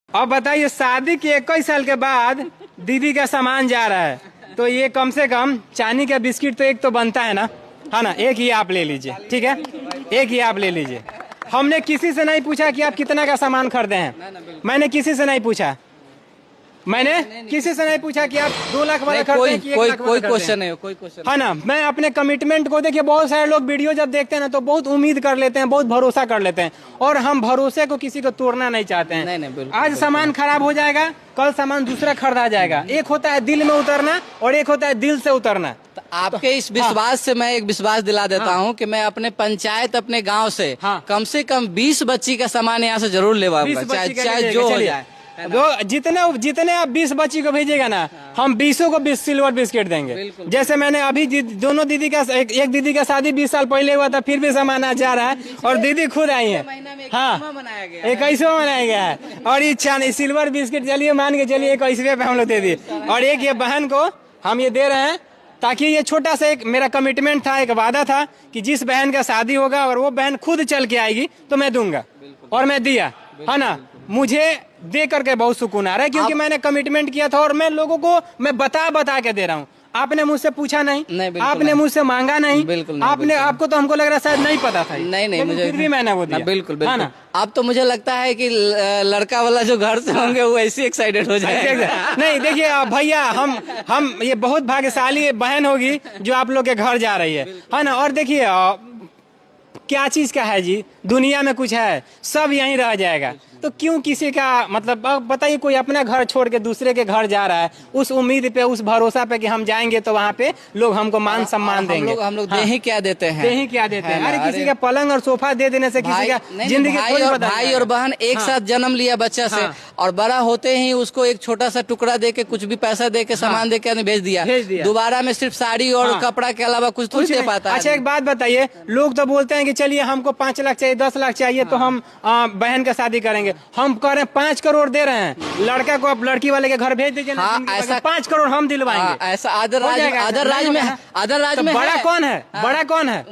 अब बताइए, शादी के 21 साल के बाद दीदी का सामान जा रहा है, तो ये कम से कम चांदी का बिस्किट तो एक तो बनता है ना, है ना। एक ही आप ले लीजिए, ठीक है, एक ही आप ले लीजिए। हमने किसी से नहीं पूछा कि आप कितना का सामान खरीदे हैं, मैंने किसी से नहीं पूछा, मैंने किसी से नहीं पूछा कि आप 2 लाख वाला खरीदे हैं कि 1 लाख वाला कोई क्वेश्चन नहीं, कोई क्वेश्चन है ना। मैं अपने कमिटमेंट को देखिए, बहुत सारे लोग वीडियो जब देखते हैं ना तो बहुत उम्मीद कर लेते हैं, बहुत भरोसा कर लेते हैं, और हम भरोसे को किसी को तोड़ना नहीं चाहते हैं। नहीं, बिल्कुल, आज सामान खराब हो जाएगा, कल सामान दूसरा खरीदा जाएगा। एक होता है दिल में उतरना और एक होता है दिल से उतरना। तो आपके इस विश्वास से मैं एक विश्वास दिला देता हूँ कि मैं अपने पंचायत, अपने गांव से कम 20 बच्ची का सामान यहाँ से जरूर लेवाऊंगा, चाहे जो हो जाए। जितने आप 20 बच्ची को भेजिएगा ना, हम 20 को 20 सिल्वर बिस्किट देंगे। जैसे मैंने अभी दोनों दीदी का एक दीदी का शादी 20 साल पहले हुआ था, फिर भी सामान आज जा रहा है, और दीदी खुद आई है। हाँ, 21वां मनाया गया है, और ये सिल्वर बिस्किट चलिए मान के चलिए 21वें पे हम लोग दे दिए। और एक ये बहन को हम ये दे रहे हैं ताकि ये छोटा सा एक मेरा कमिटमेंट था, एक वादा था कि जिस बहन का शादी होगा और वो बहन खुद चल के आएगी तो मैं दूंगा, और मैं दिया, है ना। मुझे दे करके बहुत सुकून आ रहा है, क्योंकि मैंने कमिटमेंट किया था, और मैं लोगों को मैं बता के दे रहा हूँ। आपने मुझसे पूछा नहीं, आपने मुझसे मांगा नहीं, बिल्कुल आपने आपको तो हमको लग रहा है शायद नहीं पता था। नहीं, मुझे फिर भी मैंने वो दिया। बिल्कुल है ना। अब तो मुझे लगता है कि लड़का वाला जो घर से होंगे वो ऐसे एक्साइटेड हो जाएगा। नहीं देखिए भैया, हम ये बहुत भाग्यशाली बहन होगी जो आप लोग के घर जा रही है ना। और देखिए क्या चीज का है जी, दुनिया में कुछ है, सब यहीं रह जाएगा, तो क्यों किसी का मतलब बताइए, कोई अपना घर छोड़ के दूसरे के घर जा रहा है उस उम्मीद पे, उस भरोसा पे कि हम जाएंगे तो वहाँ पे लोग हमको मान सम्मान देंगे। हम लोग दे ही क्या देते हैं, अरे किसी का पलंग और सोफा दे देने से किसी का जिंदगी भाई और बहन एक साथ जन्म लिया बच्चा से, और बड़ा होते ही उसको एक छोटा सा टुकड़ा दे के, कुछ भी पैसा दे के, सामान दे के भेज दिया, दोबारा में सिर्फ साड़ी और कपड़ा के अलावा कुछ तो दे पाता। अच्छा एक बात बताइए, लोग तो बोलते हैं कि चलिए हमको 5 लाख चाहिए, 10 लाख चाहिए तो हम बहन का शादी करेंगे। हम कह रहे हैं 5 करोड़ दे रहे हैं, लड़का को आप लड़की वाले के घर भेज दीजिए। ऐसा 5 करोड़ हम दिलवाएंगे। ऐसा अदर राज्य में बड़ा कौन है, बड़ा कौन है,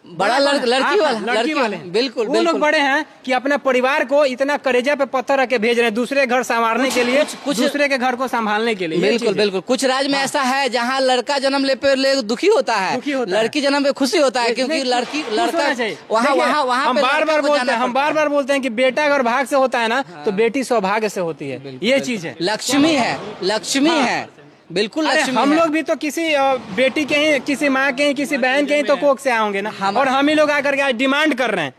बड़ा लड़की वाले बिल्कुल वो लोग बड़े हैं कि अपना परिवार को इतना करेजा पे पत्थर रख के भेज रहे हैं, दूसरे घर संवारने के लिए, दूसरे के घर को संभालने के लिए। बिल्कुल कुछ राज्य में ऐसा है जहाँ लड़का जन्म ले पे दुखी होता है, लड़की जन्म पे खुशी होता है, क्योंकि लड़का वहाँ हम बार बार बोलते हैं कि बेटा अगर भाग से होता है ना तो बेटी सौभाग्य से होती है। ये चीज है, लक्ष्मी है बिल्कुल। हम लोग भी तो किसी बेटी के ही, किसी माँ के ही, किसी बहन के ही तो कोख से आओगे ना, और हम ही लोग आकर के डिमांड कर रहे हैं।